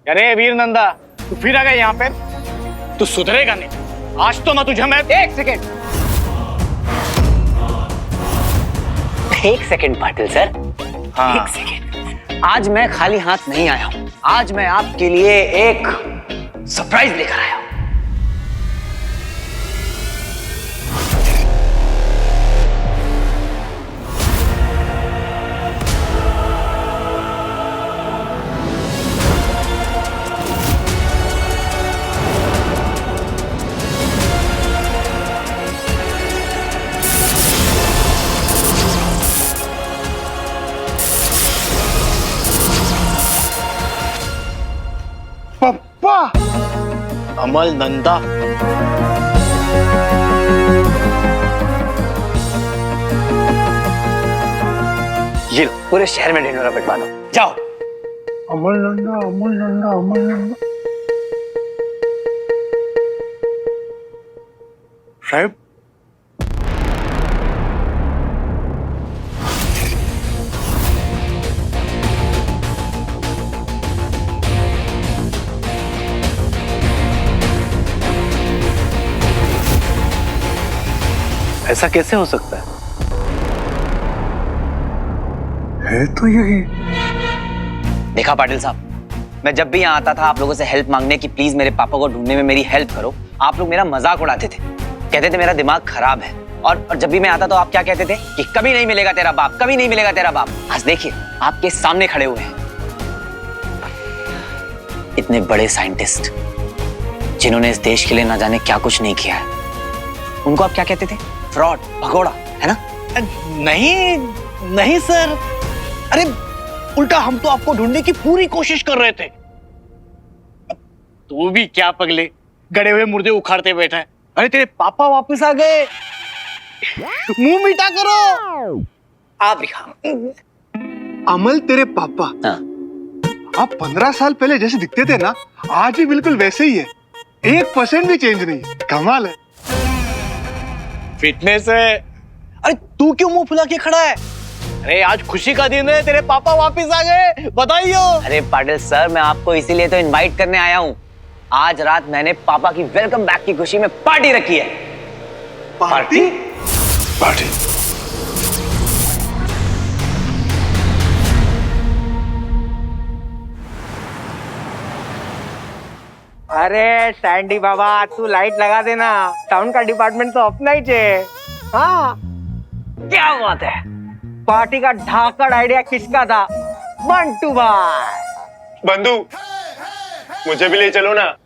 अरे वीर नंदा, तू फिर आ गया यहाँ पे? तू सुधरेगा नहीं। आज तो मैं तुझे एक सेकंड पाटिल सर। हाँ। एक सेकंड। आज मैं खाली हाथ नहीं आया हूं। आज मैं आपके लिए एक सरप्राइज लेकर आया हूं। पप्पा। अमल नंदा। ये लो, पूरे शहर में ढिंढोरा पिटवा दो। जाओ। अमल नंदा, अमल नंदा, अमल नंदा। साहब, ऐसा कैसे हो सकता है तो यही। देखा पाटिल साहब, मैं जब भी यहाँ आता था आप लोगों से हेल्प मांगने की प्लीज मेरे पापा को ढूंढने में मेरी हेल्प करो, आप लोग मेरा मजाक उड़ाते थे, कहते थे मेरा दिमाग खराब है। और जब भी मैं आता तो आप क्या कहते थे कि कभी नहीं मिलेगा तेरा बाप, कभी नहीं मिलेगा तेरा बाप। आज देखिए आपके सामने खड़े हुए हैं इतने बड़े साइंटिस्ट जिन्होंने इस देश के लिए ना जाने क्या कुछ नहीं किया है। उनको आप क्या कहते थे? फ्रॉड, भगोड़ा, है ना? नहीं नहीं सर, अरे उल्टा हम तो आपको ढूंढने की पूरी कोशिश कर रहे थे। तू भी क्या पगले, गड़े हुए मुर्दे उखाड़ते बैठा है। अरे तेरे पापा वापस आ गए, मुंह मीठा करो। आप भी खाओ। अमल तेरे पापा। हाँ। आप 15 साल पहले जैसे दिखते थे ना, आज भी बिल्कुल वैसे ही है। 1% भी चेंज नहीं। कमाल है। फिटनेस है। अरे तू क्यों मुंह फुला के खड़ा है? अरे आज खुशी का दिन है, तेरे पापा वापस आ गए, बधाई हो। अरे पाटिल सर, मैं आपको इसीलिए तो इनवाइट करने आया हूँ। आज रात मैंने पापा की वेलकम बैक की खुशी में पार्टी रखी है। पार्टी? पार्टी? अरे सैंडी बाबा, तू लाइट लगा देना, साउंड का डिपार्टमेंट तो अपना ही है। हाँ, क्या बात है? पार्टी का ढाकड़ आइडिया किसका था? बंटू भाई। बंधु, मुझे भी ले चलो ना।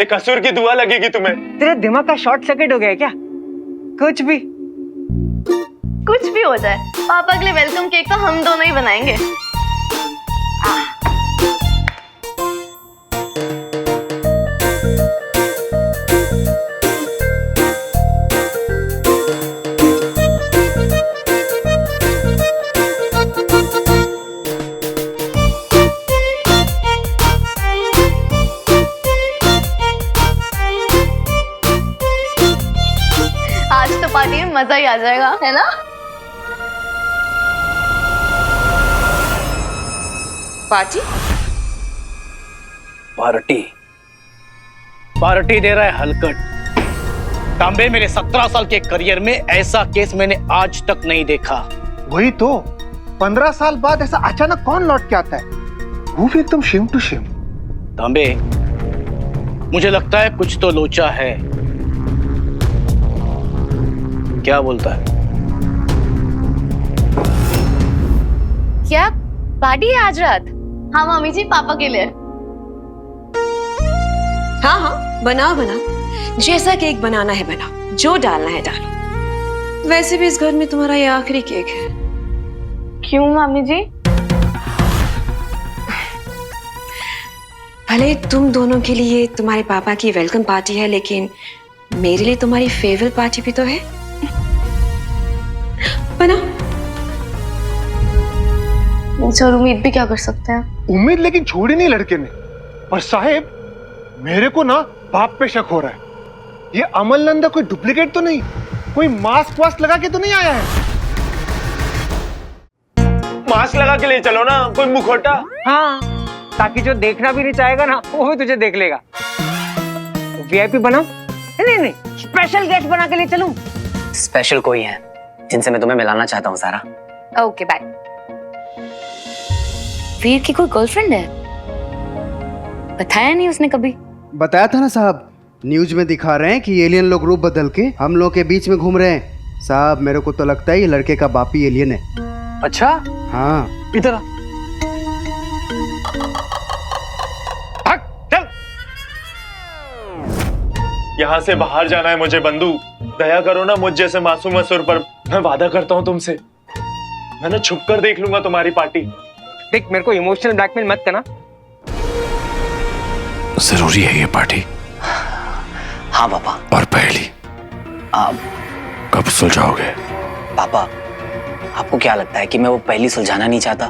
एक असुर की दुआ लगेगी तुम्हें। तेरे दिमाग का शॉर्ट सर्किट हो गया क्या? कुछ भी हो जाए, पापा के लिए वेलकम केक तो हम दोनों ही बनाएंगे। आज तो पार्टी में मजा ही आ जाएगा, है ना? पार्टी? पार्टी? पार्टी दे रहा है हलकट। तांबे, मेरे 17 साल के करियर में ऐसा केस मैंने आज तक नहीं देखा। वही तो, 15 साल बाद ऐसा अचानक कौन लौट के आता है? वो भी एकदम शेम टू शेम। तांबे, मुझे लगता है कुछ तो लोचा है। क्या बोलता है? क्या पार्टी है आज रात? हाँ मामी जी, पापा के लिए। हाँ हाँ, बनाओ बनाओ, जैसा केक बनाना है बनाओ, जो डालना है डालो। वैसे भी इस घर में तुम्हारा ये आखिरी केक है। क्यों मामी जी? भले तुम दोनों के लिए तुम्हारे पापा की वेलकम पार्टी है, लेकिन मेरे लिए तुम्हारी फेवरेट पार्टी भी तो है। बनाओ। और उम्मीद भी क्या कर सकते हैं? उम्मीद लेकिन छोड़ी नहीं लड़के ने। और साहेब, मेरे को ना बाप पे शक हो रहा है। ये अमल नंदा कोई डुप्लीकेट तो नहीं? कोई मास्क वास्क लगा के तो नहीं आया है? मास्क लगा के ले चलो ना, कोई मुखौटा। हाँ, ताकि जो देखना भी नहीं चाहेगा ना वो भी तुझे देख लेगा। वीआईपी बना? नहीं नहीं, स्पेशल गेस्ट बना के ले चलूं? स्पेशल कोई है जिनसे मैं तुम्हें मिलाना चाहता हूँ सारा। Okay bye. वीर की कोई गर्लफ्रेंड है? बताया नहीं उसने कभी। बताया था ना साहब, न्यूज में दिखा रहे हैं कि एलियन लोग रूप बदल के हम लोग के बीच में घूम रहे हैं। साहब मेरे को तो लगता है ये लड़के का बाप ही एलियन है। अच्छा, हाँ इधर आ। भाग, चल। यहाँ से बाहर जाना है मुझे बंधु। दया करो ना मुझ जैसे मासूम असुर पर। मैं वादा करता हूँ तुमसे, मैं ना छुप कर देख लूंगा तुम्हारी पार्टी। देख, मेरे को इमोशनल ब्लैकमेल मत करना। जरूरी है ये पार्टी? हाँ पापा। और पहली आप कब सुलझाओगे? पापा, आपको क्या लगता है कि मैं वो पहली सुलझाना नहीं चाहता?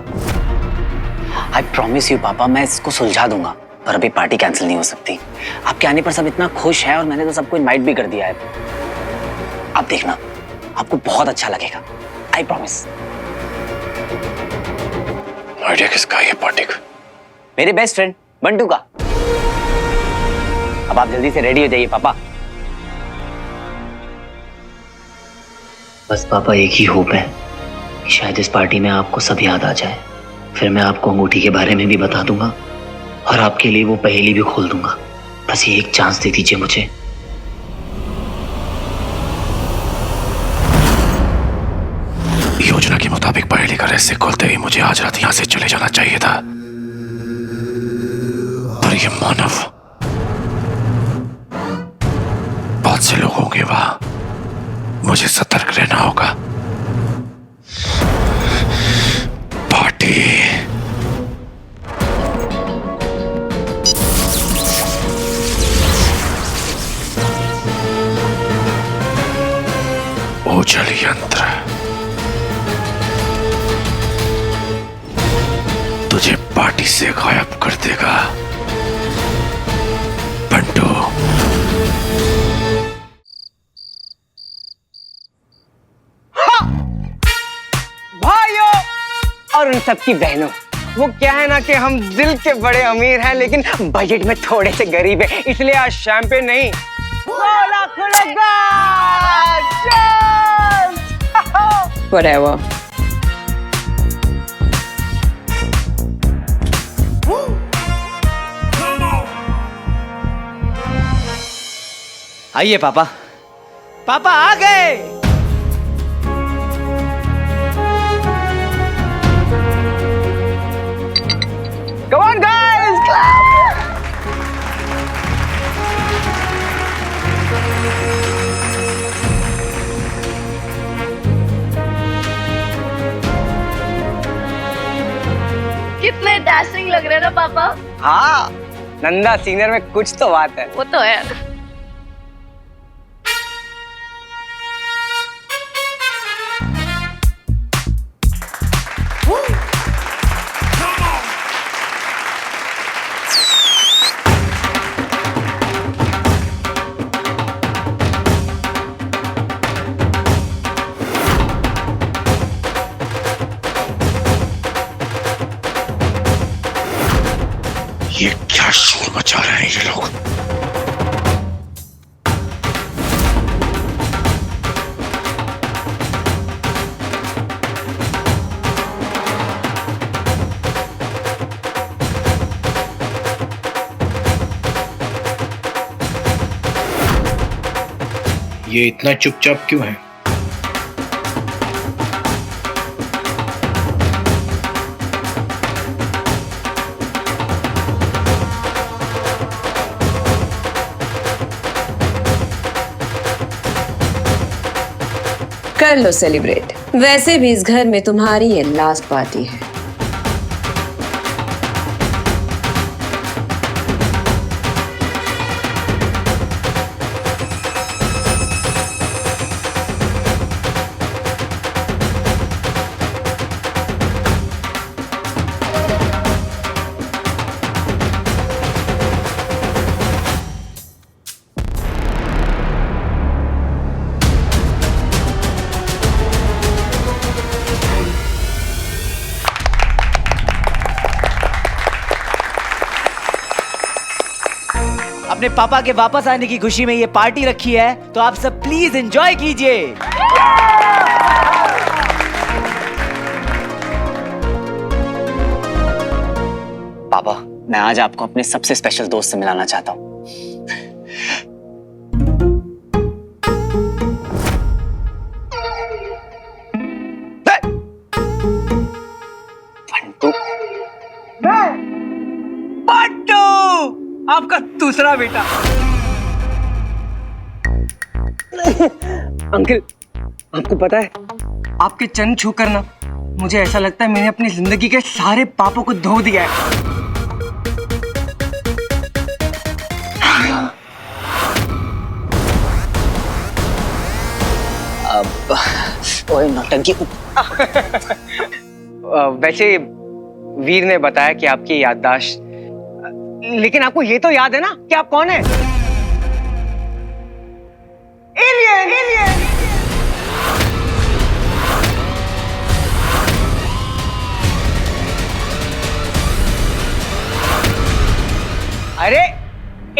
आई प्रॉमिस यू पापा, मैं इसको सुलझा दूंगा, पर अभी पार्टी कैंसिल नहीं हो सकती। आपके आने पर सब इतना खुश है और मैंने तो सबको इनवाइट भी कर दिया है। आप देखना, आपको बहुत अच्छा लगेगा, आई प्रॉमिस। आइडिया किसका है ये पार्टी का? मेरे बेस्ट फ्रेंड बंटू का। अब आप जल्दी से रेडी हो जाइए पापा। बस पापा एक ही होप है कि शायद इस पार्टी में आपको सब याद आ जाए। फिर मैं आपको अंगूठी के बारे में भी बता दूंगा और आपके लिए वो पहेली भी खोल दूंगा। बस ये एक चांस दे दीजिए मुझे। योजना के मुताबिक पहेली का रहस्य खोलते ही मुझे आज रात यहाँ से चले जाना चाहिए था, पर ये मानव, बहुत से लोग होंगे वहां, मुझे सतर्क रहना होगा। पार्टी ओझल यंत्र तुझे पार्टी से गायब कर देगा बंटू। भाइयों और उन सबकी बहनों, वो क्या है ना कि हम दिल के बड़े अमीर हैं लेकिन बजट में थोड़े से गरीब हैं, इसलिए आज शैंपेन नहीं, गोला खुलेगा। Whatever. आइए पापा। पापा आ गए। Come on guys, clap! कितने डैशिंग लग रहे हैं ना पापा। हाँ, नंदा सीनियर में कुछ तो बात है। वो तो है। ये क्या शोर मचा रहे हैं ये लोग? ये इतना चुपचाप क्यों है? कर लो सेलिब्रेट। वैसे भी इस घर में तुम्हारी ये लास्ट पार्टी है। अपने पापा के वापस आने की खुशी में ये पार्टी रखी है, तो आप सब प्लीज एंजॉय कीजिए। पापा, मैं आज आपको अपने सबसे स्पेशल दोस्त से मिलाना चाहता हूँ। बंटू, आपका दूसरा बेटा। अंकल, आपको पता है, आपके चरण छूकर ना मुझे ऐसा लगता है मैंने अपनी जिंदगी के सारे पापों को धो दिया है। ओए नौटंकी। वैसे वीर ने बताया कि आपकी याददाश्त, लेकिन आपको ये तो याद है ना कि आप कौन है? Alien, alien. अरे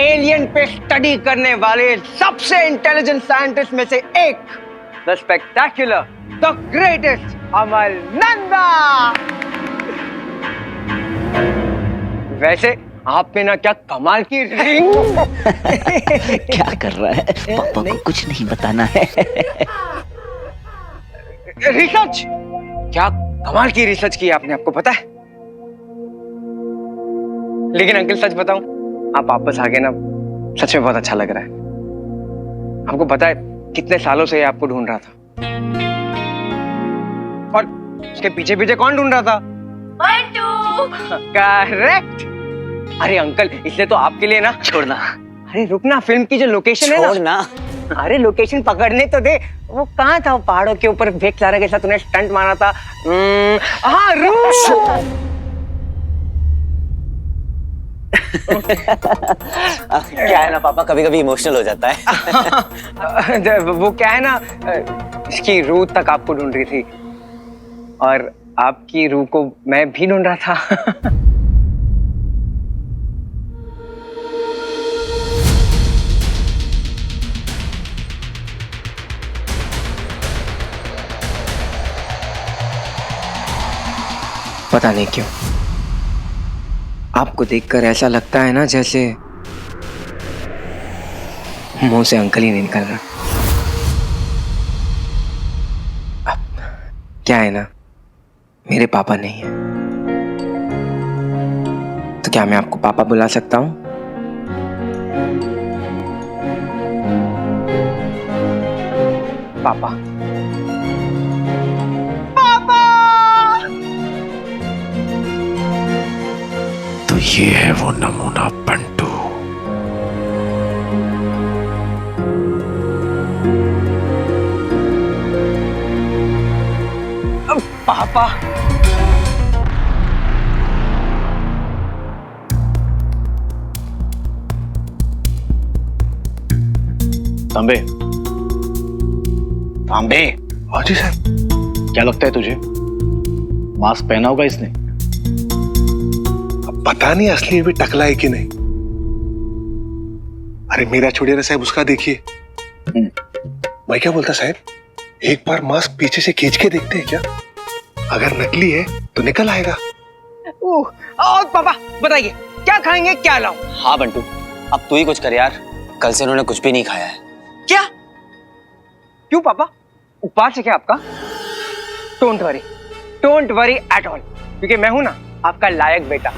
एलियन पे स्टडी करने वाले सबसे इंटेलिजेंट साइंटिस्ट में से एक, द स्पेक्टेक्युलर, द ग्रेटेस्ट अमल नंदा। वैसे आप पे ना क्या कमाल की रिंग। क्या कर रहा है? पापा को कुछ नहीं बताना है। रिसर्च, क्या कमाल की रिसर्च की आपने, आपको पता है? लेकिन अंकल सच बताऊं, आप वापस आ गए ना, सच में बहुत अच्छा लग रहा है। आपको पता है कितने सालों से ये आपको ढूंढ रहा था, और उसके पीछे पीछे कौन ढूंढ रहा था? करेक्ट। अरे अंकल, इसलिए तो आपके लिए ना, छोड़ना। अरे रुकना, फिल्म की जो लोकेशन है छोड़ना। अरे लोकेशन पकड़ने तो दे। वो कहाँ था? वो पहाड़ों के ऊपर भेक लारा के साथ तूने स्टंट मारा था। हाँ, क्या है ना पापा, कभी कभी इमोशनल हो जाता है। वो क्या है ना, इसकी रूह तक आपको ढूंढ रही थी, और आपकी रूह को मैं भी ढूंढ रहा था। पता नहीं क्यों आपको देखकर ऐसा लगता है ना जैसे मुंह से अंकल ही नहीं निकल रहा। क्या है ना, मेरे पापा नहीं है, तो क्या मैं आपको पापा बुला सकता हूं? पापा, तो ये है वो नमूना बंटू। पापा, तांबे, तांबे। हाँ जी साहब। क्या लगता है तुझे, मास्क पहना होगा इसने? अब पता नहीं असली में टकला है कि नहीं। अरे मेरा छोड़िए ना साहब, उसका देखिए। मैं क्या बोलता साहब, एक बार मास्क पीछे से खींच के देखते हैं क्या? अगर नकली है तो निकल आएगा। और पापा बताइए, क्या खाएंगे, क्या लाऊं? हाँ बंटू, अब तू ही कुछ कर यार, कल से उन्होंने कुछ भी नहीं खाया है। क्या? क्यों पापा, उपवास है क्या आपका? डोंट वरी एट ऑल, क्योंकि मैं हूं ना आपका लायक बेटा।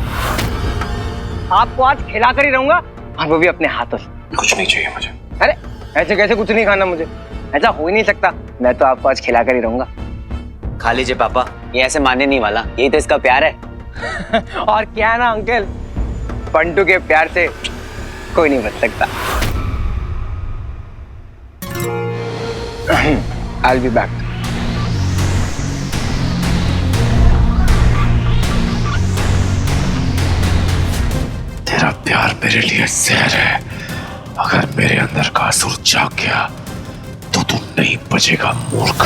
आपको आज खिलाकर ही रहूंगा, और वो भी अपने हाथों से। कुछ नहीं चाहिए मुझे। अरे ऐसे कैसे कुछ नहीं खाना मुझे? ऐसा हो ही नहीं सकता। मैं तो आपको आज खिलाकर ही रहूंगा। खा लीजिए पापा, ये ऐसे मानने नहीं वाला, यही तो इसका प्यार है। और क्या है ना अंकल, बंटू के प्यार से कोई नहीं बच सकता। I'll be back. तेरा प्यार मेरे लिए जहर है। अगर मेरे अंदर का असुर जाग गया तो तू नहीं बचेगा मूर्ख।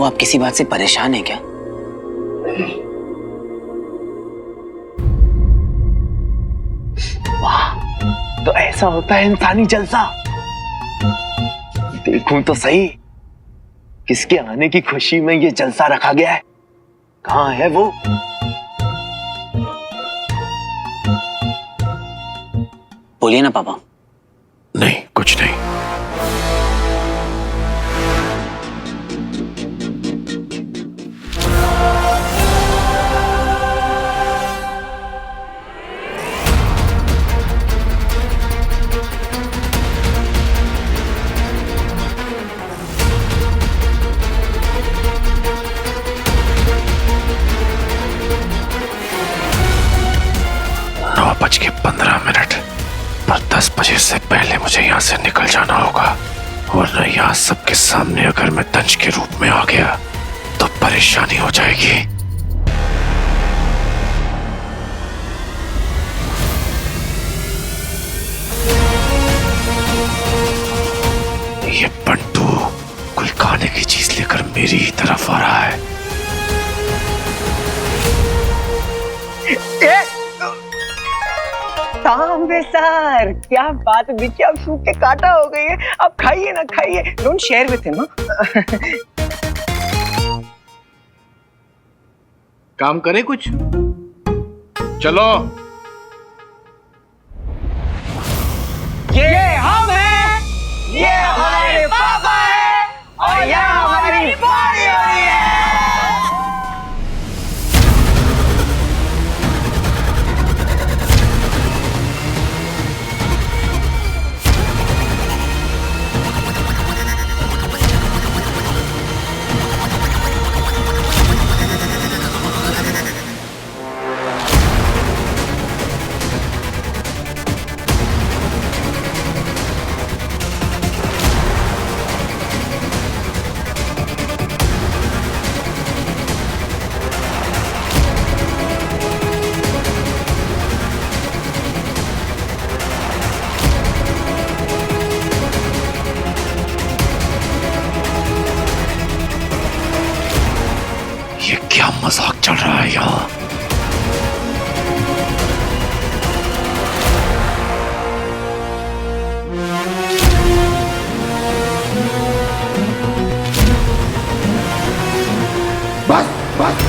आप किसी बात से परेशान हैं क्या? वाह, तो ऐसा होता है इंसानी जलसा। देखूं तो सही, किसके आने की खुशी में ये जलसा रखा गया है? कहाँ है वो? बोलिए ना पापा। नहीं, कुछ नहीं। पर 10 बजे से पहले मुझे यहाँ से निकल जाना होगा, वरना यहाँ सबके सामने अगर मैं तंज के रूप में आ गया तो परेशानी हो जाएगी। ये बंटू कुल खाने की चीज लेकर मेरी ही तरफ आ रहा है। तांबे सर, क्या बात है, देखिए आप सूख के काटा हो गई है। आप खाइए ना, खाइए, डोंट शेयर विथ हिम। काम करे कुछ, चलो। ये हम हैं, ये हमारे पापा हैं और ये हमारी पार्टी हो रही है। ये क्या मजाक चल रहा है यहाँ? बस बस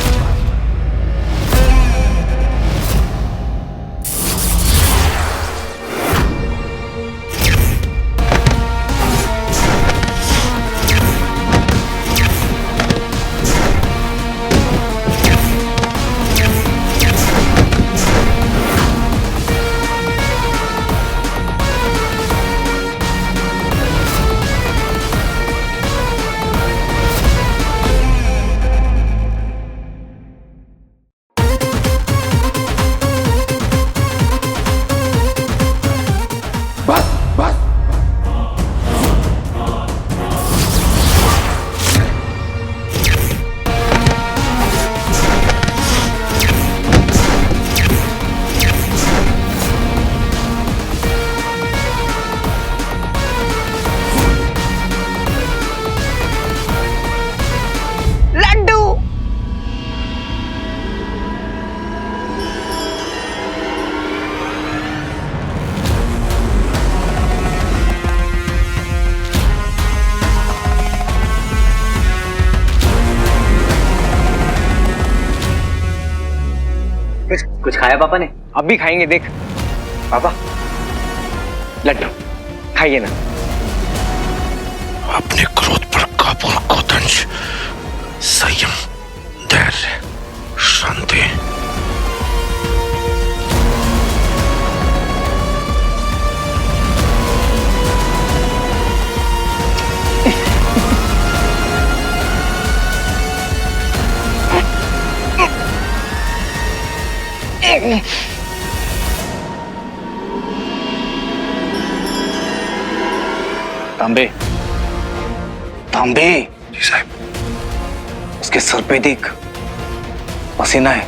कुछ खाया पापा ने? अब भी खाएंगे, देख पापा, लड्डू खाइए ना। अपने क्रोध पर काबू रखो तंज। संयम, धैर्य, शांति। तांबे, तांबे, जी साहब। उसके सर पे देख, पसीना है।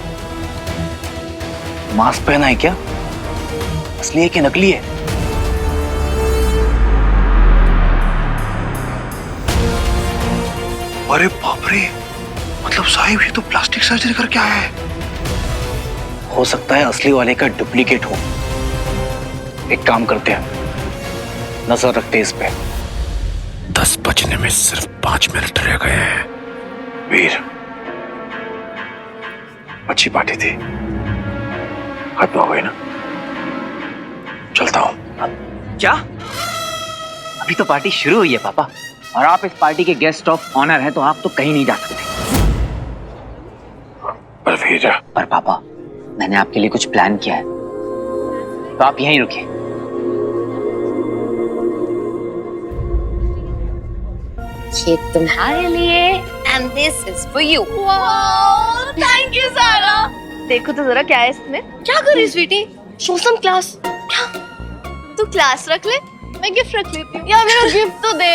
मास्क पहना है क्या? असली है कि नकली है? अरे बाप रे, साहिब ये तो प्लास्टिक सर्जरी करके आया है। हो सकता है असली वाले का डुप्लीकेट हो। एक काम करते हैं, नजर रखते हैं इस पे। 10 बजने में सिर्फ 5 मिनट रह गए हैं। वीर, अच्छी पार्टी थी, खत्म हो गई ना? चलता हूं। क्या? अभी तो पार्टी शुरू हुई है पापा, और आप इस पार्टी के गेस्ट ऑफ ऑनर हैं, तो आप तो कहीं नहीं जा सकते। पर वीर, पर पापा, मैंने आपके लिए कुछ प्लान किया है, तो आप यहीं रुकिए। ये तुम्हारे लिए and this is for you. Thank you सारा। देखो तो जरा क्या है इसमें। क्या कर रही स्वीटी? Show some class. क्या? तू क्लास रख ले, मैं गिफ्ट रख लेती हूँ। यार मेरा गिफ्ट तो दे।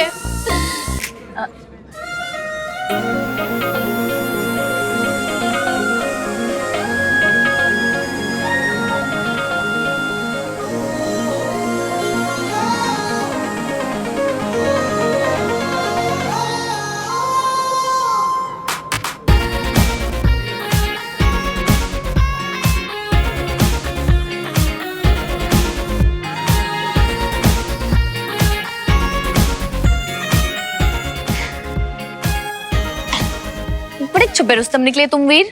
बड़े छुपे रुस्तम निकले तुम वीर।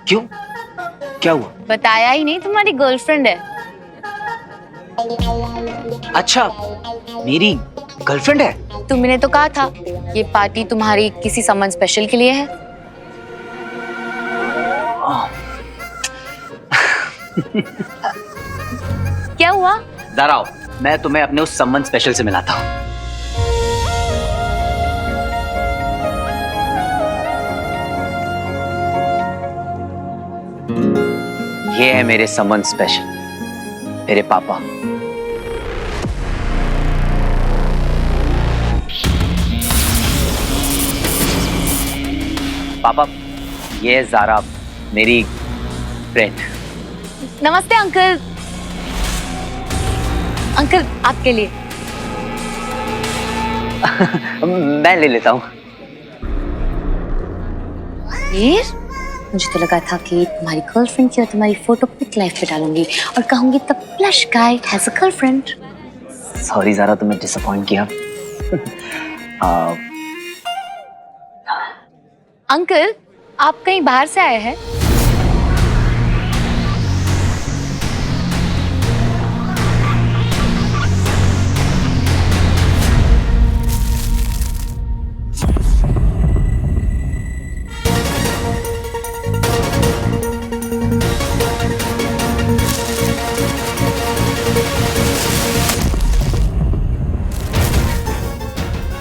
क्यों? क्या हुआ? बताया ही नहीं, तुम्हारी गर्लफ्रेंड है। अच्छा, मेरी गर्लफ्रेंड है? तुमने तो कहा था ये पार्टी तुम्हारी किसी समन स्पेशल के लिए है। क्या हुआ? डराओ, मैं तुम्हें अपने उस सम्मन स्पेशल से मिलाता हूँ। ये है मेरे सम्मन स्पेशल, मेरे पापा। पापा, ये है ज़ारा, मेरी फ्रेंड। नमस्ते अंकल। अंकल आपके लिए। मैं ले लेता हूँ। वीर, मुझे तो लगा था कि तुम्हारी गर्लफ्रेंड की और तुम्हारी फोटो पिक लाइफ पे डालूंगी और कहूंगी the Flash guy has a girlfriend. Sorry Zara, तुम्हें डिसअपॉइंट किया। अंकल, आप कहीं बाहर से आए हैं?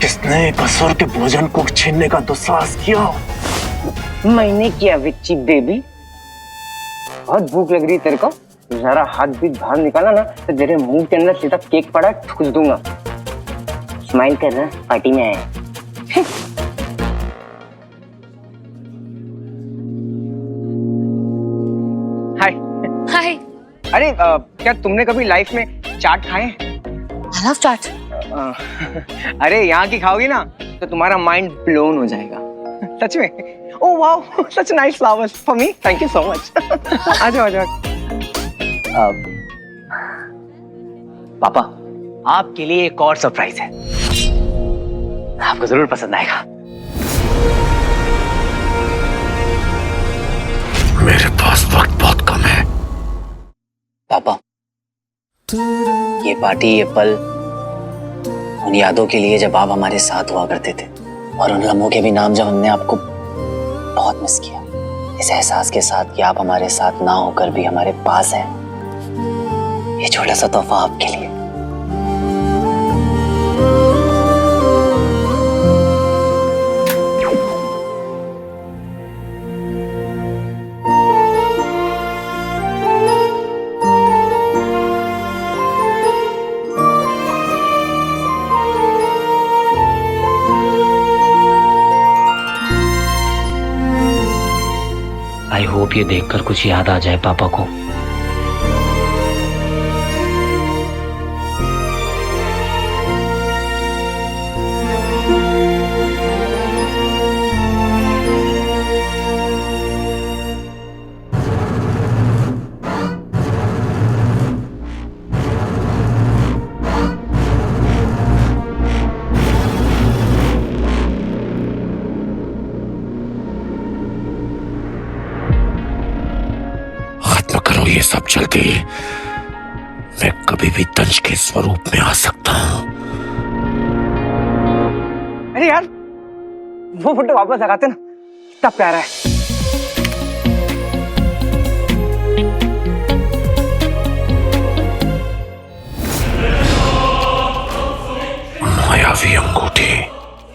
किसने कसूर के भोजन को छीनने का दुस्साहस किया? मैंने किया विच्ची बेबी। बहुत भूख लग रही है तेरे को? जरा हाथ भी बाहर निकाला ना तो तेरे मुंह के अंदर सीधा केक पड़ा ठूस दूंगा। स्माइल कर रहा, पार्टी में आया। हाय। हाय। अरे क्या तुमने कभी लाइफ में चाट खाए हैं? I love चाट। अरे यहाँ की खाओगी ना तो तुम्हारा माइंड ब्लोन हो जाएगा। सच में। Oh wow, such nice flowers for me. Thank you so much. आ जाओ आ जाओ। पापा, आपके लिए एक और सरप्राइज है, आपको जरूर पसंद आएगा। मेरे पास वक्त बहुत कम है। पापा, ये पार्टी, ये पल उन यादों के लिए जब आप हमारे साथ हुआ करते थे, और उन लम्हों के भी नाम जब हमने आपको बहुत मिस किया, इस एहसास के साथ कि आप हमारे साथ ना होकर भी हमारे पास हैं। ये छोटा सा तोहफा आपके लिए। आई होप ये देखकर कुछ याद आ जाए पापा को। तो ये सब चलती मैं कभी भी तंज के स्वरूप में आ सकता हूँ। अरे यार वो फोटो वापस लगाते ना, कितना प्यारा है। मायावी अंगूठी,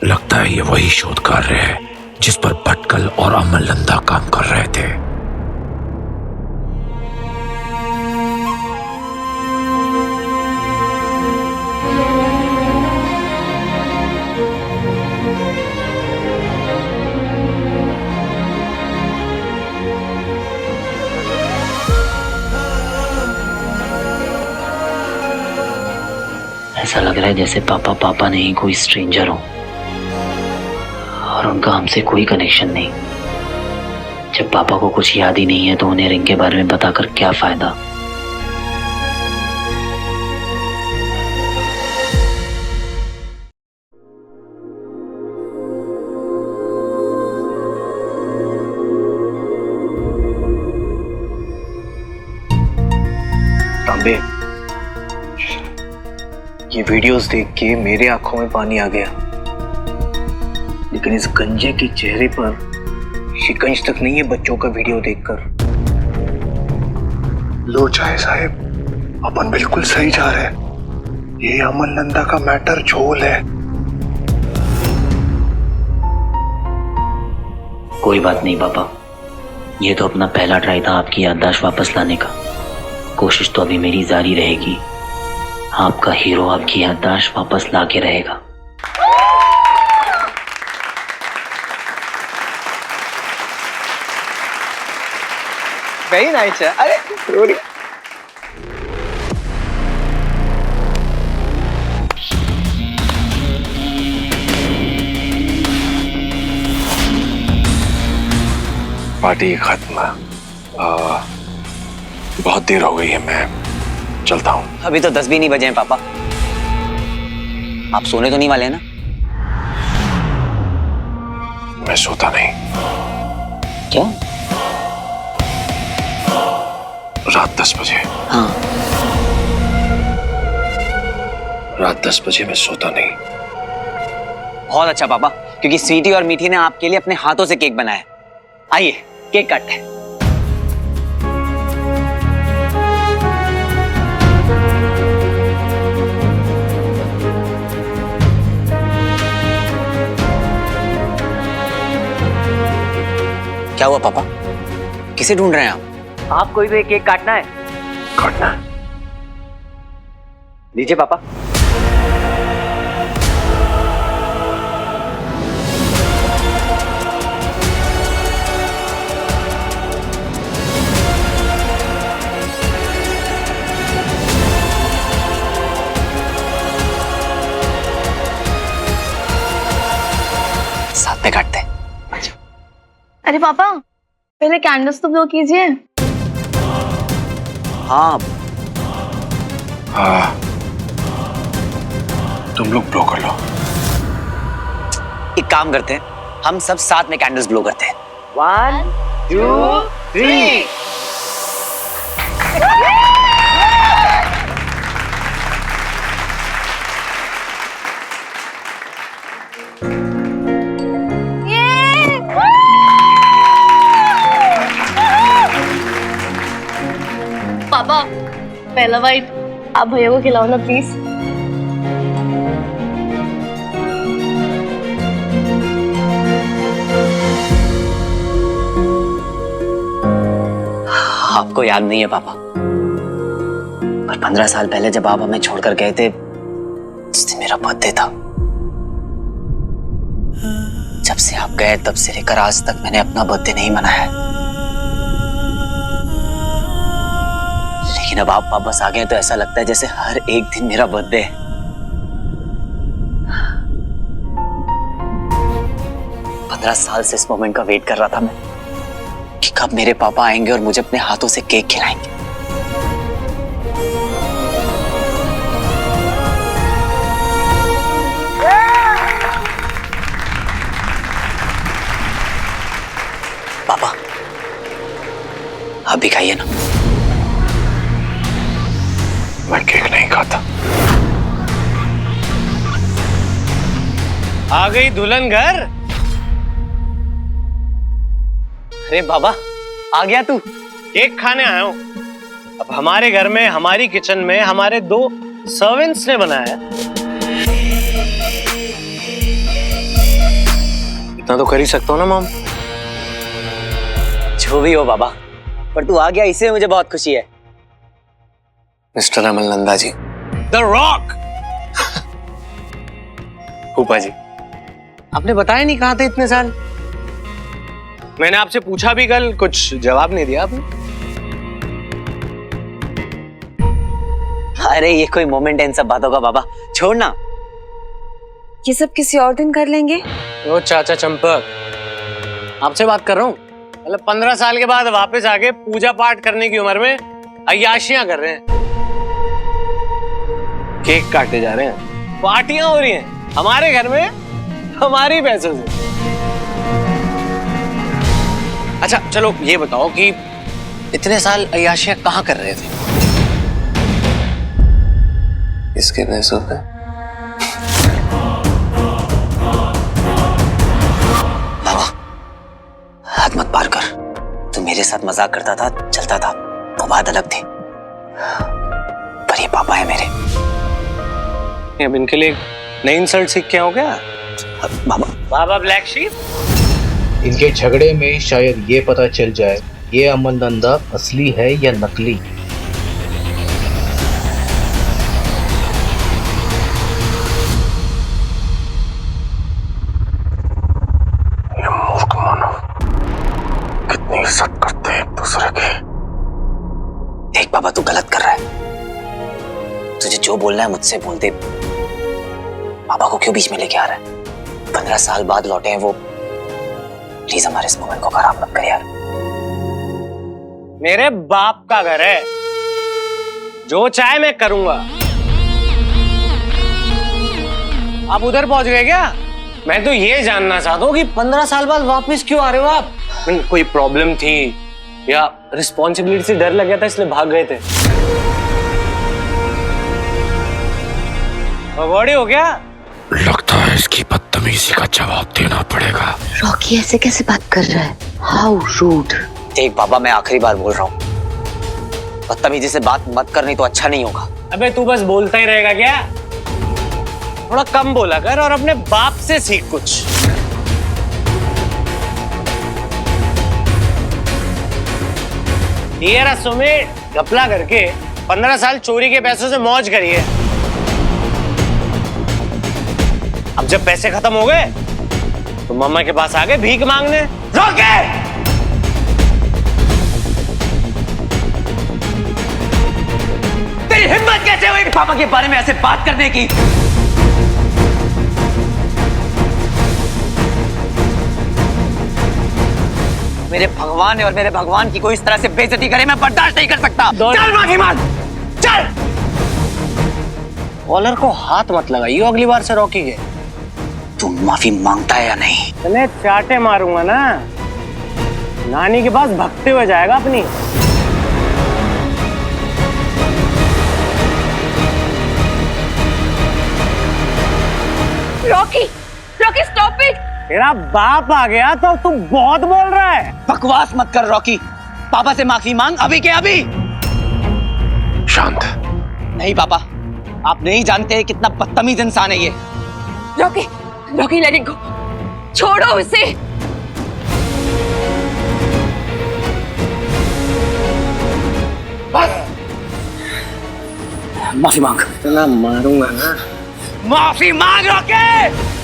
लगता है ये वही शोध कार्य है जिस पर भटकल और अमलनंदा काम कर रहे थे। ऐसा लग रहा है जैसे पापा पापा नहीं कोई स्ट्रेंजर हो और उनका हमसे कोई कनेक्शन नहीं। जब पापा को कुछ याद ही नहीं है तो उन्हें रिंग के बारे में बताकर क्या फायदा। तांबे, ये वीडियोस देख के मेरे आंखों में पानी आ गया, लेकिन इस गंजे के चेहरे पर शिकंज तक नहीं है बच्चों का वीडियो देखकर। लो चाहे साहब, अपन बिल्कुल सही जा रहे हैं। ये अमलनंदा का मैटर झोल है। कोई बात नहीं पापा, ये तो अपना पहला ट्राई था आपकी याददाश्त वापस लाने का। कोशिश तो अभी मेरी जारी रहेगी। आपका हीरो आपकी याददाश्त वापस ला के रहेगा। Very nice. अरे रोरी पार्टी खत्म। बहुत देर हो गई है, मैं चलता हूँ। अभी तो 10 भी नहीं बजे हैं पापा। आप सोने तो नहीं वाले हैं ना? मैं सोता नहीं। क्या? रात 10 बजे। हाँ, रात 10 बजे मैं सोता नहीं। बहुत अच्छा पापा, क्योंकि स्वीटी और मीठी ने आपके लिए अपने हाथों से केक बनाया। आइए केक काटते हैं। क्या हुआ पापा, किसे ढूंढ रहे हैं आप? आपको ही तो एक केक काटना है। काटना? लीजिए पापा। साथ में काटते हैं। अरे पापा, पहले कैंडल्स तो ब्लो कीजिए। हाँ तुम लोग ब्लो कर लो। एक काम करते हैं, हम सब साथ में कैंडल्स ब्लो करते हैं। 1 2 3। पापा, पहला बाइट आप भैया को खिलाओ ना प्लीज। आपको याद नहीं है पापा, पर 15 साल पहले जब आप हमें छोड़कर गए थे, जिस दिन मेरा बर्थडे था, जब से आप गए तब से लेकर आज तक मैंने अपना बर्थडे नहीं मनाया है। लेकिन अब आप वापस आ गए तो ऐसा लगता है जैसे हर एक दिन मेरा बर्थडे है। पंद्रह साल से इस मोमेंट का वेट कर रहा था मैं, कि कब मेरे पापा आएंगे और मुझे अपने हाथों से केक खिलाएंगे। पापा, आप भी खाइए ना। मैं केक नहीं खाता। आ गई दुल्हन घर। अरे बाबा, आ गया तू? केक खाने आया हूँ। अब हमारे घर में, हमारी किचन में हमारे 2 सर्वेंट्स ने बनाया। इतना तो कर ही सकता हूँ ना मॉम। जो भी हो बाबा, पर तू आ गया इससे मुझे बहुत खुशी है। Mr Amal Nanda ji. The Rock. फूफा जी, आपने बताया नहीं कहाँ थे इतने साल? मैंने आपसे पूछा भी कल, कुछ जवाब नहीं दिया आपने। अरे ये कोई मोमेंट है इन सब बातों का बाबा, छोड़ ना। ये सब किसी और दिन कर लेंगे। ओ चाचा चंपक, आपसे बात कर रहा हूँ। मतलब 15 साल के बाद वापस आके पूजा पाठ करने की उम्र में अय्याशियां कर रहे हैं, केक काटे जा रहे हैं, पार्टियां हो रही हैं हमारे घर में हमारी पैसों से। अच्छा चलो ये बताओ कि इतने साल अय्याशियां कहाँ कर रहे थे? इसके पैसों पे? बाबा हाथ मत पार कर। तू मेरे साथ मजाक करता था, चलता था, वो बात अलग थी, पर ये पापा है मेरे। अब इनके लिए नई इंसल्ट सीख के हो क्या? बाबा बाबा ब्लैक शीप। इनके झगड़े में शायद ये पता चल जाए ये अमल नंदा असली है या नकली। ये मूर्ख मानव कितनी इज्जत करते हैं एक दूसरे की। देख बाबा, तू गलत कर रहा है। तुझे जो बोलना है मुझसे बोल दे। पापा को क्यों बीच में लेके आ रहा है? 15 साल बाद लौटे हैं वो। प्लीज हमारे इस मोमेंट को खराब मत कर यार। मेरे बाप का घर है, जो चाहे मैं करूंगा। आप उधर पहुंच गए क्या? मैं तो ये जानना चाहता हूँ कि 15 साल बाद वापस क्यों आ रहे हो आप? कोई प्रॉब्लम थी या रिस्पॉन्सिबिलिटी से डर लग गया था इसलिए भाग गए थे? बॉडी हो गया? लगता है इसकी बदतमीजी का जवाब देना पड़ेगा। रॉकी ऐसे कैसे बात कर रहा है? How rude. देख बाबा, मैं आखिरी बार बोल रहा हूँ, बदतमीजी से बात मत करनी तो अच्छा नहीं होगा। अबे तू बस बोलता ही रहेगा क्या? थोड़ा कम बोला कर और अपने बाप से सीख कुछ। ये रसों में घपला करके 15 साल चोरी के पैसों से मौज करिए। अब जब पैसे खत्म हो गए तो मम्मा के पास आ गए भीख मांगने। रोके! तेरी हिम्मत कैसे हुई पापा के बारे में ऐसे बात करने की? मेरे भगवान है और मेरे भगवान की कोई इस तरह से बेइज्जती करे, मैं बर्दाश्त नहीं कर सकता। चल माफी मांग, चल। कॉलर को हाथ मत लगाइयो अगली बार से रॉकी के। तू माफी मांगता है या नहीं? मैं चाटे मारूंगा ना, नानी के पास भगते हुए जाएगा अपनी। Rocky, Rocky stop it. तेरा बाप आ गया तो तू बहुत बोल रहा है। बकवास मत कर रॉकी, पापा से माफी मांग अभी के अभी। शांत। नहीं पापा, आप नहीं जानते कितना बदतमीज इंसान है ये। Rocky, Rocky let it go, छोड़ो उसे। बस माफी मांग। इतना मारूंगा ना। माफी मांग रॉकी।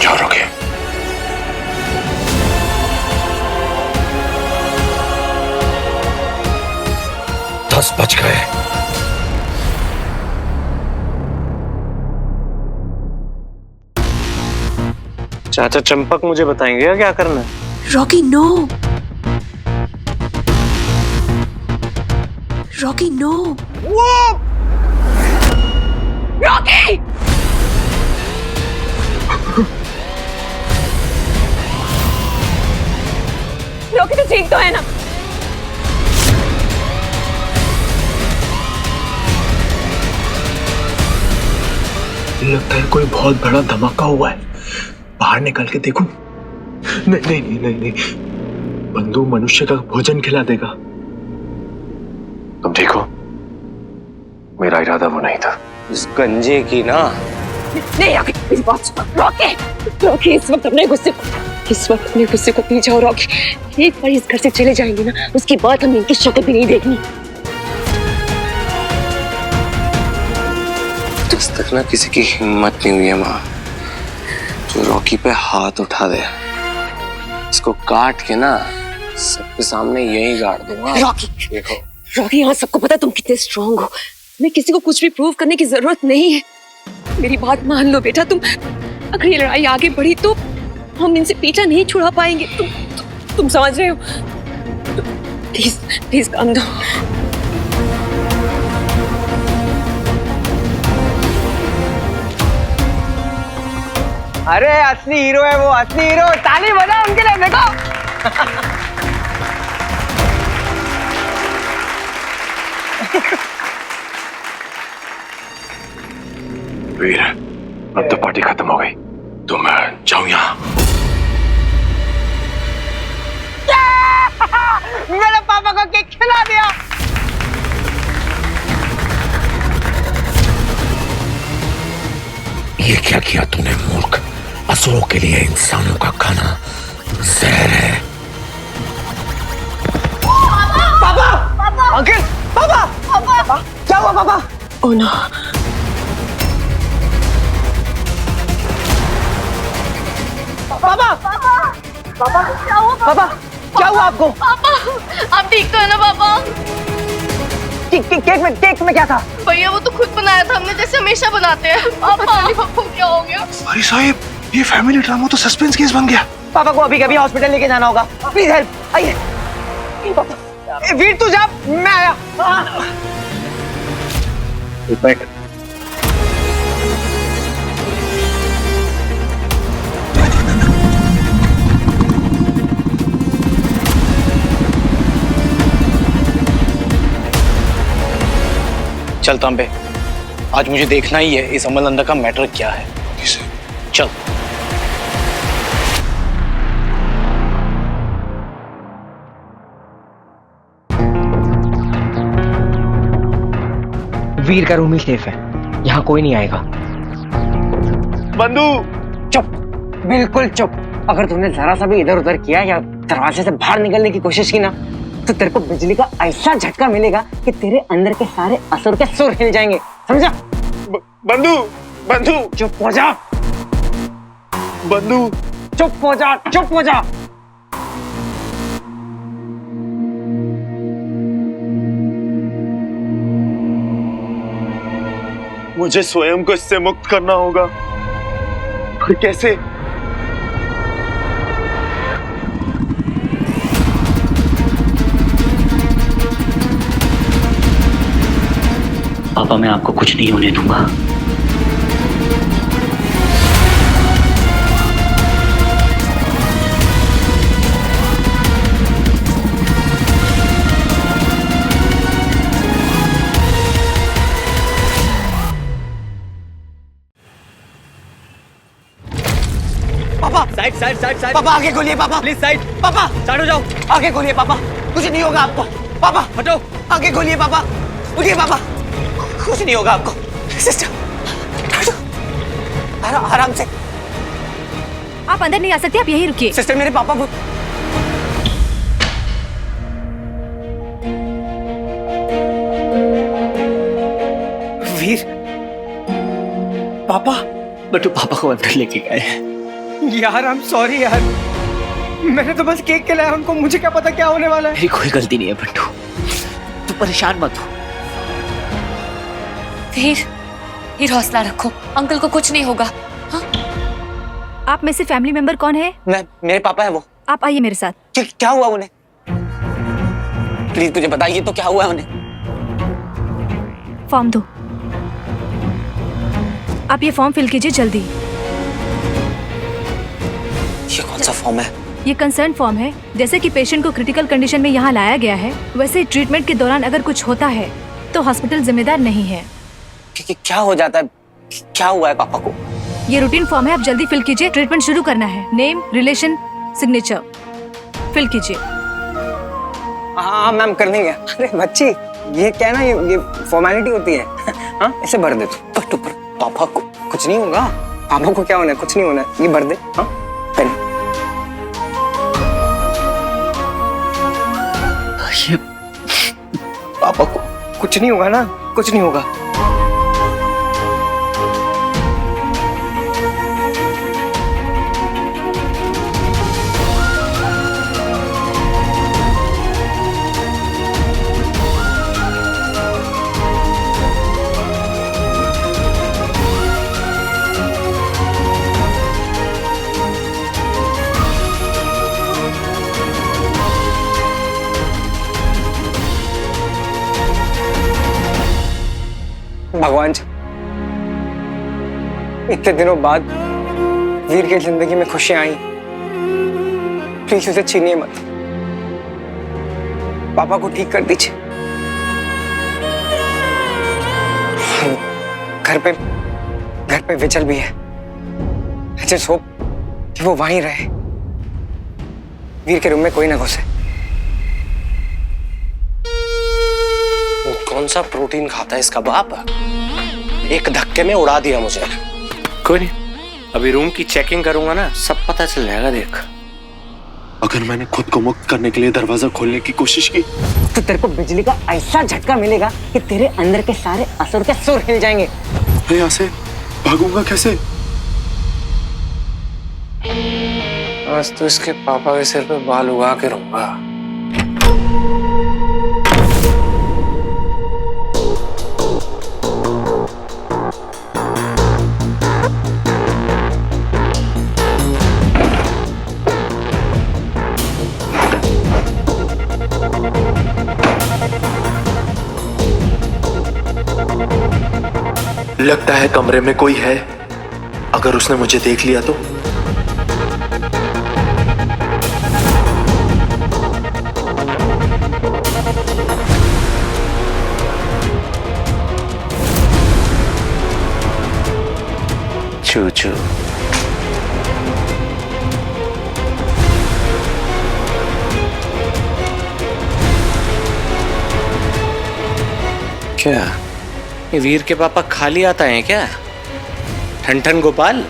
जाओ रॉकी। 10 बज गए। चाचा चंपक मुझे बताएंगे क्या करना है? Rocky no, Rocky no. Rocky Rocky तो ठीक तो है ना? लगता है कोई बहुत बड़ा धमाका हुआ है, बाहर निकल के देखूं। नहीं नहीं नहीं नहीं नहीं, बंधु मनुष्य का भोजन खिला देगा। तुम ठीक हो? मेरा इरादा वो नहीं था। इस गंजे की ना। नहीं रॉकी, मेरी बात सुनो। रॉकी रॉकी, इस वक्त अपने गुस्से को पी जाओ रॉकी। एक बार इस घर से चले जाएंगे ना, उसके बाद हमें इनकी शक्ल भी नहीं देखनी। आज तक ना किसी की हिम्मत नहीं हुई है माँ जो रॉकी पे हाथ उठा दे। इसको काट के ना सबके सामने यही गाड़ दूंगा। रॉकी देखो रॉकी, यहाँ सबको पता तुम कितने स्ट्रांग हो। तुम्हें किसी को कुछ भी प्रूव करने की जरूरत नहीं है। मेरी बात मान लो बेटा, तुम अगर ये लड़ाई आगे बढ़ी तो हम इनसे पीछा नहीं छुड़ा पाएंगे। तुम समझ रहे हो? प्लीज प्लीज काम दो। अरे असली हीरो है वो, असली हीरो। ताली बजाओ उनके लिए, देखो। वीर, अब तो पार्टी खत्म हो गई, तो मैं जाऊं यहाँ। मेरे पापा को केक खिला दिया। ये क्या किया तूने मूर्ख? असुरों के लिए इंसानों का खाना जहर है। पापा, अंकल, पापा, क्या हुआ पापा? Oh no. पापा, पापा, क्या हुआ आपको? पापा, आप ठीक तो है ना पापा? केक में क्या था? भैया वो तो खुद बनाया था हमने, जैसे हमेशा बनाते हैं। पापा को क्या हो गया? अरे साहिब, ये फैमिली ड्रामा तो सस्पेंस केस बन गया। पापा को अभी कभी हॉस्पिटल लेके जाना होगा। Please help. आइए। वीर तू जा, मैं आया। बैठ। चल तांबे, आज मुझे देखना ही है इस अमलनंदा का मैटर क्या है। चल। वीर का रूम ही सेफ है, यहाँ कोई नहीं आएगा। बंधु चुप, बिल्कुल चुप। अगर तुमने जरा सा भी इधर उधर किया या दरवाजे से बाहर निकलने की कोशिश की ना, तो तेरे को बिजली का ऐसा झटका मिलेगा कि तेरे अंदर के सारे असुर के सुर हिल जाएंगे, समझा? बंधु, बंधु चुप हो जा। बंधु, चुप हो जा, चुप हो जा। मुझे स्वयं को इससे मुक्त करना होगा। पर कैसे? पापा, मैं आपको कुछ नहीं होने दूंगा। पापा, साइड साइड साइड साइड। पापा आगे खोलिए पापा, प्लीज साइड। पापा साइड हो जाओ। आगे खोलिए पापा, कुछ नहीं होगा आपको। पापा हटो। आगे खोलिए पापा, उठिए पापा, कुछ नहीं होगा आपको। सिस्टर आराम से। आप अंदर नहीं आ सकते, आप यहीं रुकिए। सिस्टर मेरे पापा को वीर, पापा। बटू पापा को अंदर लेके गए। यार आई एम सॉरी यार, मैंने तो बस केक खिलाया उनको, मुझे क्या पता क्या होने वाला है। मेरी कोई गलती नहीं है बट्टू, तू परेशान मत हो। वीर हौसला रखो, अंकल को कुछ नहीं होगा। हाँ? आप में से फैमिली मेंबर कौन है? मेरे पापा है वो। आप आइए मेरे साथ। क्या हुआ उन्हें? प्लीज मुझे बताइए तो क्या हुआ उन्हें। फॉर्म दो। आप ये फॉर्म फिल कीजिए जल्दी। ये कौन सा फॉर्म है? ये कंसर्न फॉर्म है। जैसे कि पेशेंट को क्रिटिकल कंडीशन में यहाँ लाया गया है, वैसे ट्रीटमेंट के दौरान अगर कुछ होता है तो हॉस्पिटल जिम्मेदार नहीं है। क्या हो जाता है? क्या हुआ है पापा को? ये रूटीन फॉर्म है, आप जल्दी फिल कीजिए। ट्रीटमेंट शुरू करना है। नेम, रिलेशन, सिग्नेचर फिल कीजिए। हाँ मैम कर देंगे। अरे बच्ची, ये क्या है ना, ये फॉर्मेलिटी होती है। हाँ ऐसे भर दे तू। बट ऊपर पापा को कुछ नहीं होगा। पापा को क्या होना है? कुछ नहीं होना है। ये भर दे। हाँ पेन। ये पापा को कुछ नहीं होगा ना, कुछ नहीं होगा। भगवान जी, इतने दिनों बाद वीर की जिंदगी में खुशियां आई, प्लीज उसे छीनिए मत। पापा को ठीक कर दीजिए। घर पे विचल भी है। I just hope कि वो वहीं रहे। वीर के रूम में कोई ना घुसे। कौन सा प्रोटीन खाता है इसका बाप? एक धक्के में उड़ा दिया मुझे। कोई नहीं, अभी रूम की चेकिंग करूंगा ना, सब पता चल जाएगा। देख, अगर मैंने खुद को मुक्त करने के लिए दरवाजा खोलने की कोशिश की तो तेरे को बिजली का ऐसा झटका मिलेगा कि तेरे अंदर के सारे असुर के सुर हिल जाएंगे। मैं यहाँ से भागूंगा कैसे? आज तो इसके पापा के सिर पे बाल उगा के रहूंगा। लगता है कमरे में कोई है। अगर उसने मुझे देख लिया तो? चू क्या ये वीर के पापा खाली आता है क्या? ठन गोपाल।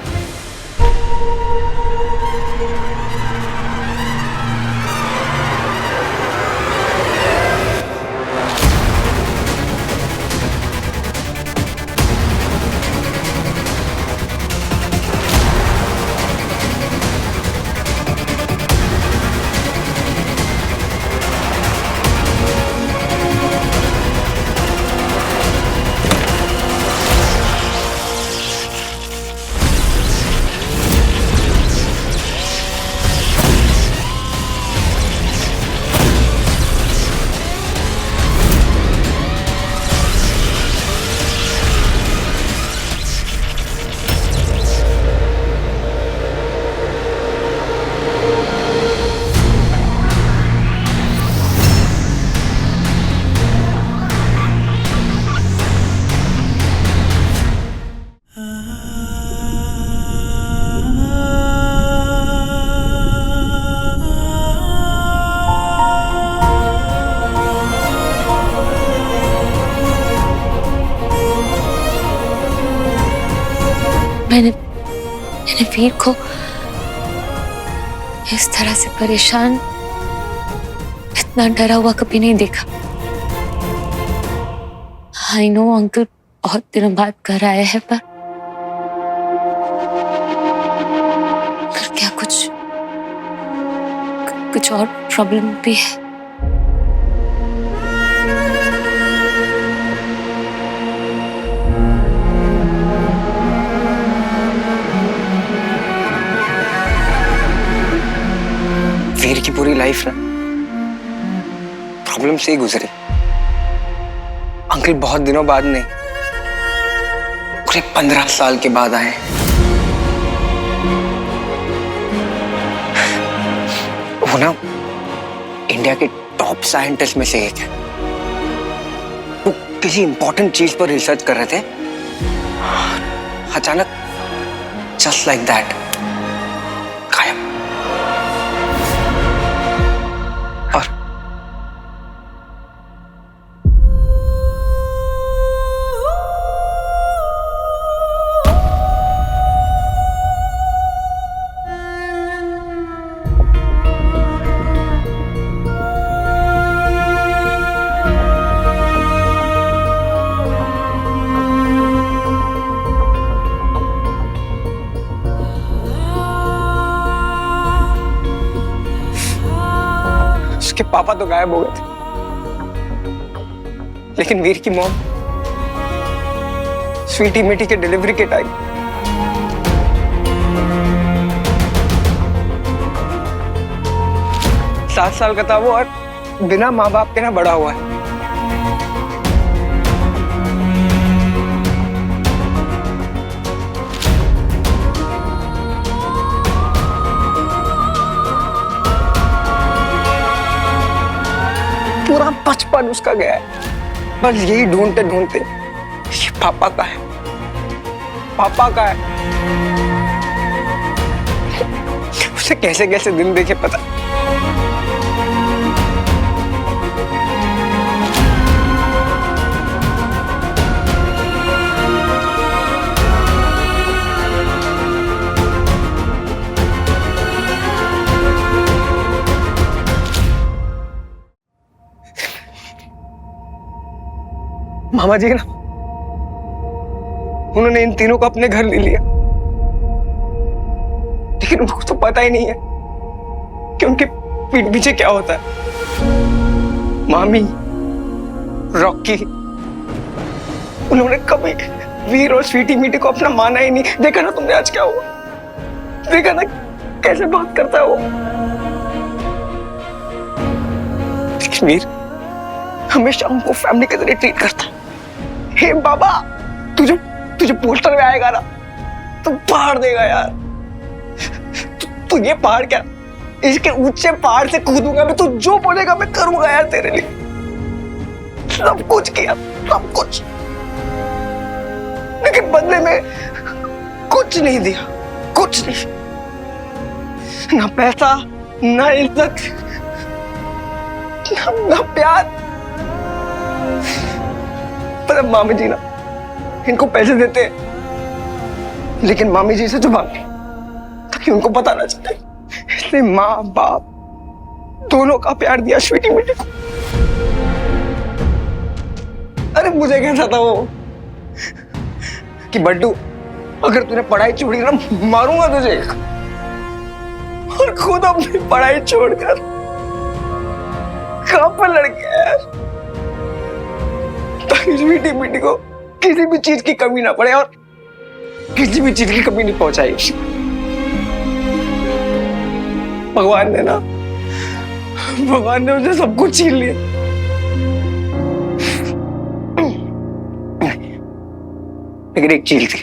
मैंने वीर को इस तरह से परेशान, इतना डरा हुआ कभी नहीं देखा। आई नो अंकल बहुत दिनों बाद घर आए हैं, पर क्या कुछ और प्रॉब्लम भी है? वीर की पूरी लाइफ ना प्रॉब्लम से ही गुजरी। अंकल बहुत दिनों बाद नहीं, पूरे 15 साल के बाद आए। वो ना इंडिया के टॉप साइंटिस्ट में से एक है। वो किसी इंपॉर्टेंट चीज पर रिसर्च कर रहे थे, अचानक जस्ट लाइक दैट गायब। और उसके पापा तो गायब हो गए थे, लेकिन वीर की मॉम स्वीटी मिटी के डिलीवरी के टाइम सात साल का था वो, और बिना माँ बाप के ना बड़ा हुआ है। पूरा बचपन उसका गया है बस यही ढूंढते ढूंढते, ये पापा का है, पापा का है। उसे कैसे कैसे दिन देखे पता। मामा जी ना, उन्होंने इन तीनों को अपने घर ले लिया, लेकिन उनको तो पता ही नहीं है कि उनके पीठ पीछे क्या होता है। मामी, रॉकी, उन्होंने कभी वीर और स्वीटी मीटी को अपना माना ही नहीं। देखा ना तुमने आज क्या हुआ, देखा ना कैसे बात करता है वो। लेकिन वीर हमेशा हमको फैमिली की तरह ट्रीट करता है। हे बाबा, तुझे पोस्टर में आएगा ना तो पहाड़ देगा यार। तू ये पहाड़ क्या, इसके ऊंचे पहाड़ से कूदूंगा मैं, तू जो बोलेगा मैं करूंगा यार तेरे लिए। सब कुछ किया, सब कुछ, लेकिन बदले में कुछ नहीं दिया, कुछ नहीं। ना पैसा, ना इज्जत, ना प्यार। पर मामी जी ना इनको पैसे देते हैं, लेकिन मामी जी से छुपाते ताकि उनको पता ना चले। इसलिए माँ बाप दोनों का प्यार दिया स्वीटी मिटी को। अरे मुझे कहता था वो कि बड्डू अगर तूने पढ़ाई छोड़ी ना मारूंगा तुझे, और खुद अपनी पढ़ाई छोड़कर कहां पर लड़ गया यार, ताकि स्वीटी मिटी को किसी भी चीज की कमी ना पड़े और किसी भी चीज की कमी नहीं पहुंचाई। भगवान ने ना, भगवान ने मुझे सब कुछ छीन लिया। लेकिन एक चीज थी,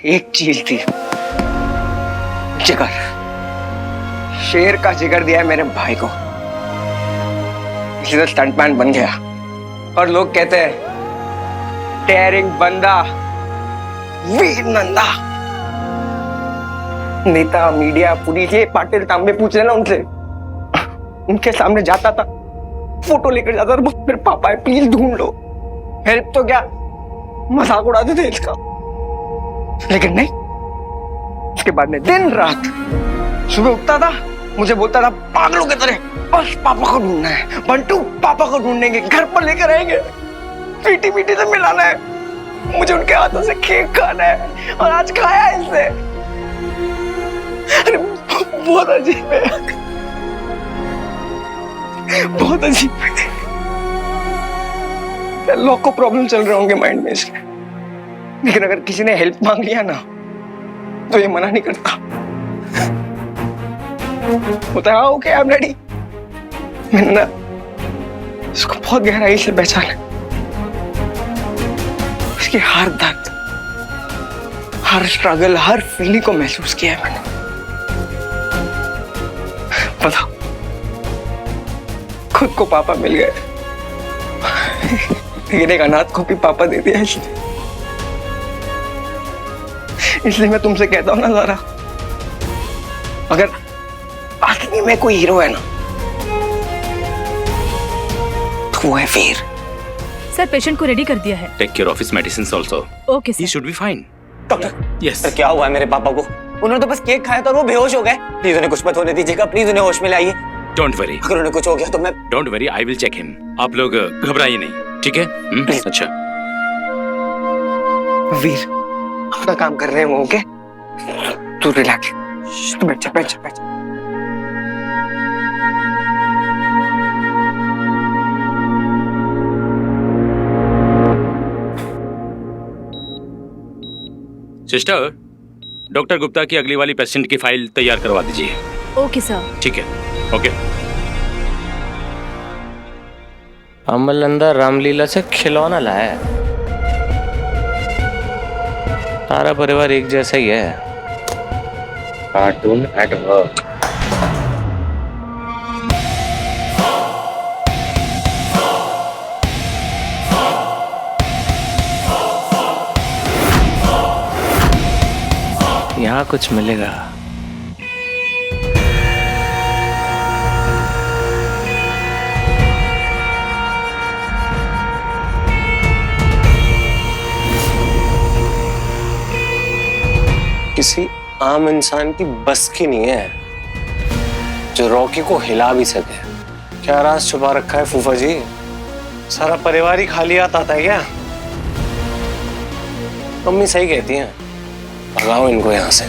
एक चीज थी, जिगर। शेर का जिगर दिया है मेरे भाई को, इसलिए स्टंटमैन बन गया। और लोग कहते हैं डेयरिंग बंदा, वीर नंदा। नेता, मीडिया, पुलिस, ये पाटिल तांबे पूछ लेना उनसे, उनके सामने जाता था, फोटो लेकर जाता था, मेरे पापा है प्लीज ढूंढ लो, हेल्प तो क्या, मजाक उड़ाते थे इसका। लेकिन नहीं, उसके बाद में दिन रात सुबह उठता था, मुझे बोलता था पागलों की तरह बस पापा को ढूंढना है, बंटू पापा को ढूंढेंगे, घर पर लेकर आएंगे, पीटी पीटी से मिलाना है, मुझे उनके हाथों से केक खाना है, और आज खाया है इसने। अरे बहुत अजीब है, बहुत अजीब है। लोग को प्रॉब्लम चल रहे होंगे माइंड में इसके, लेकिन अगर किसी ने हेल्प मांग लिया ना तो ये मना नहीं करता, बोलता है ओके आई एम रेडी। मैंने ना इसको बहुत गहराई से पहचाना। उसकी हर दर्द, हर स्ट्रगल, हर फीलिंग को महसूस किया है मैंने। बताओ, खुद को पापा मिल गए लेकिन एक अनाथ को भी पापा दे दिया। इसलिए मैं तुमसे कहता हूं ना ज़ारा, अगर आखिरी में कोई हीरो है ना तो वो है वीर। सर पेशेंट को रेडी कर दिया है। Take care of his medicines also. Okay sir. He should be fine. Doctor, yes. Sir क्या हुआ है मेरे पापा को? उन्होंने तो बस केक खाया था और वो बेहोश हो गए। प्लीज उन्हें कुछ मत होने दीजिएगा, प्लीज उन्हें होश में लाइए। डोंट वरी, अगर उन्हें कुछ हो गया तो मैं don't worry, I will check him. आप लोग घबराइए नहीं, ठीक है? अच्छा वीर अपना काम कर रहे हैं वो, ओके? तू रिलैक्स, तू बैठ जा, बैठ जा, बैठ जा। सिस्टर, डॉक्टर गुप्ता की अगली वाली पेशेंट की फाइल तैयार करवा दीजिए। Okay sir. ठीक है, ओके। अमलनंदा रामलीला से खिलौना लाया है। सारा परिवार एक जैसा ही है। Cartoon at work. यहाँ कुछ मिलेगा। किसी आम इंसान की बस की नहीं है जो रॉकी को हिला भी सके। क्या राज छुपा रखा है फूफा जी? सारा परिवार ही खाली हाथ आता है क्या? मम्मी सही कहती हैं, भगाओ इनको यहां से।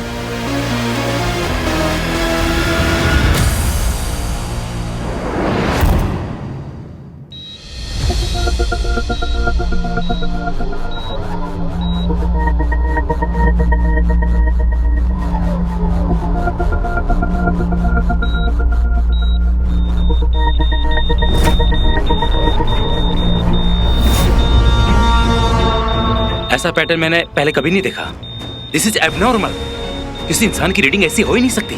ऐसा पैटर्न मैंने पहले कभी नहीं देखा। This is abnormal. किसी इंसान की रीडिंग ऐसी हो ही नहीं सकती।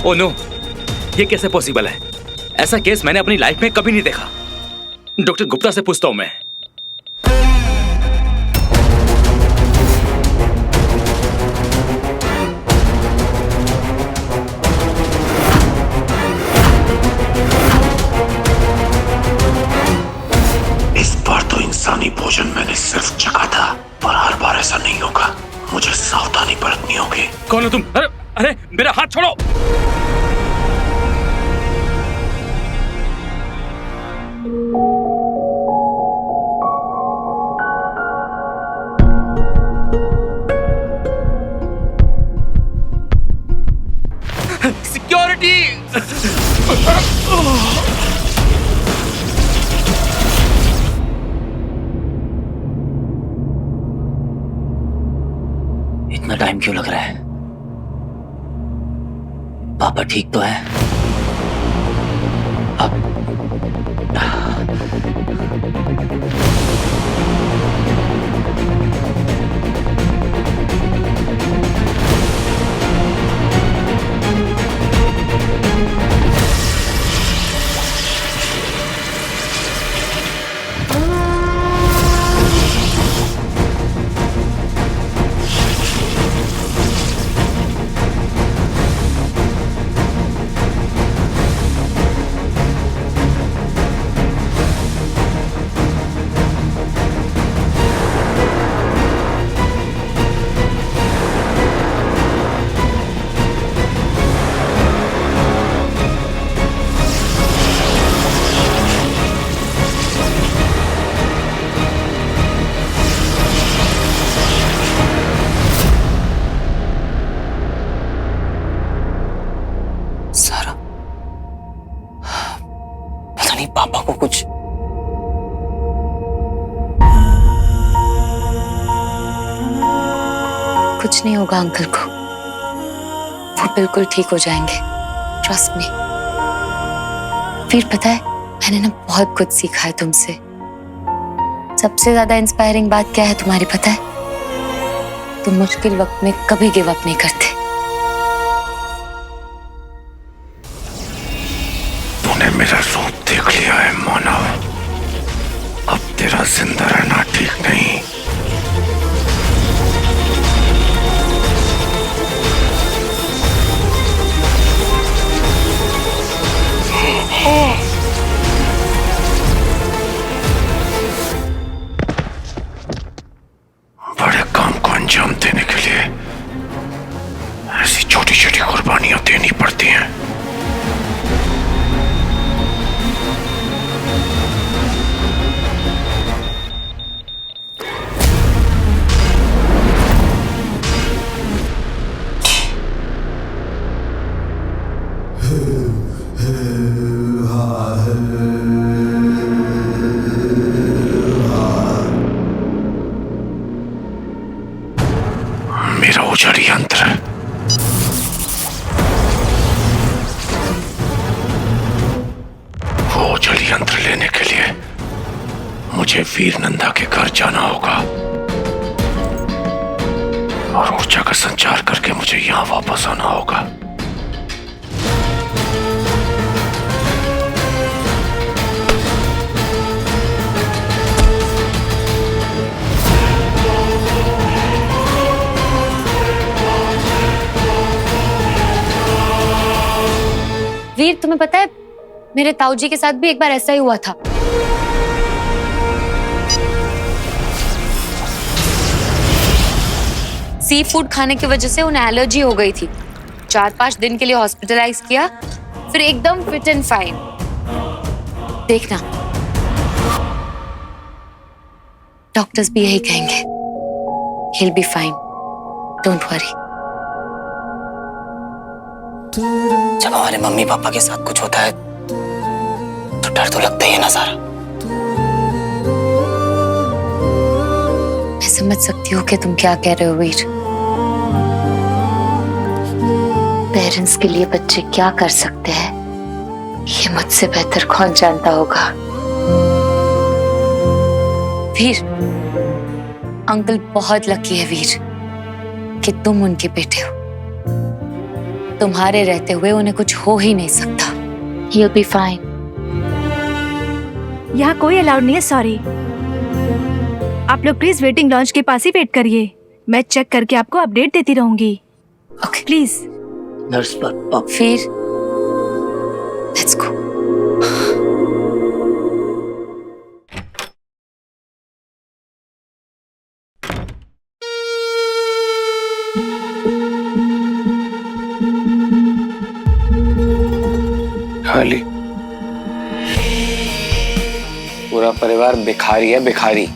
ओह नो, ये कैसे पॉसिबल है? ऐसा केस मैंने अपनी लाइफ में कभी नहीं देखा। डॉक्टर गुप्ता से पूछता हूं मैं। इस बार तो इंसानी भोजन मैंने सिर्फ चखा था, पर हर बार ऐसा नहीं होगा। मुझे सावधानी बरतनी होगी। कौन हो तुम? अरे अरे, मेरा हाथ छोड़ो। सिक्योरिटी! इतना टाइम क्यों लग रहा है? पापा ठीक तो है? अब कहीं पापा को कुछ। कुछ नहीं होगा अंकल को, वो बिल्कुल ठीक हो जाएंगे, ट्रस्ट मी। फिर पता है मैंने ना बहुत कुछ सीखा है तुमसे। सबसे ज्यादा इंस्पायरिंग बात क्या है तुम्हारी पता है? तुम मुश्किल वक्त में कभी गिव अप नहीं करते। तूने मेरा रूप देख लिया है मानव, अब तेरा जिंदा रहना ठीक नहीं। बड़े काम को अंजाम देने के लिए ऐसी छोटी छोटी कुर्बानियां देनी पड़ती हैं। मेरा उजाड़ी यंत्र वो उजाड़ी यंत्र लेने के लिए मुझे वीर नंदा के घर जाना होगा और ऊर्जा का संचार करके मुझे यहां वापस आना होगा। वीर तुम्हें पता है मेरे ताऊ जी के साथ भी एक बार ऐसा ही हुआ था। सी फूड खाने की वजह से उन्हें एलर्जी हो गई थी। 4-5 दिन के लिए हॉस्पिटलाइज किया, फिर एकदम फिट एंड फाइन। देखना डॉक्टर्स भी यही कहेंगे, he'll be fine, don't worry। जब हमारे मम्मी पापा के साथ कुछ होता है तो डर तो लगता ही है ना सारा। मैं समझ सकती हूँ कि तुम क्या कह रहे हो वीर। पेरेंट्स के लिए बच्चे क्या कर सकते हैं ये मुझसे बेहतर कौन जानता होगा। वीर अंकल बहुत लकी है वीर कि तुम उनके बेटे हो। तुम्हारे रहते हुए उन्हें कुछ हो ही नहीं सकता। He'll be fine। यहाँ कोई अलाउड नहीं है, सॉरी। आप लोग प्लीज वेटिंग लॉन्च के पास ही वेट करिए, मैं चेक करके आपको अपडेट देती रहूंगी। Okay please. नर्स पर फिर लेट्स गो। खाली पूरा परिवार भिखारी है, भिखारी।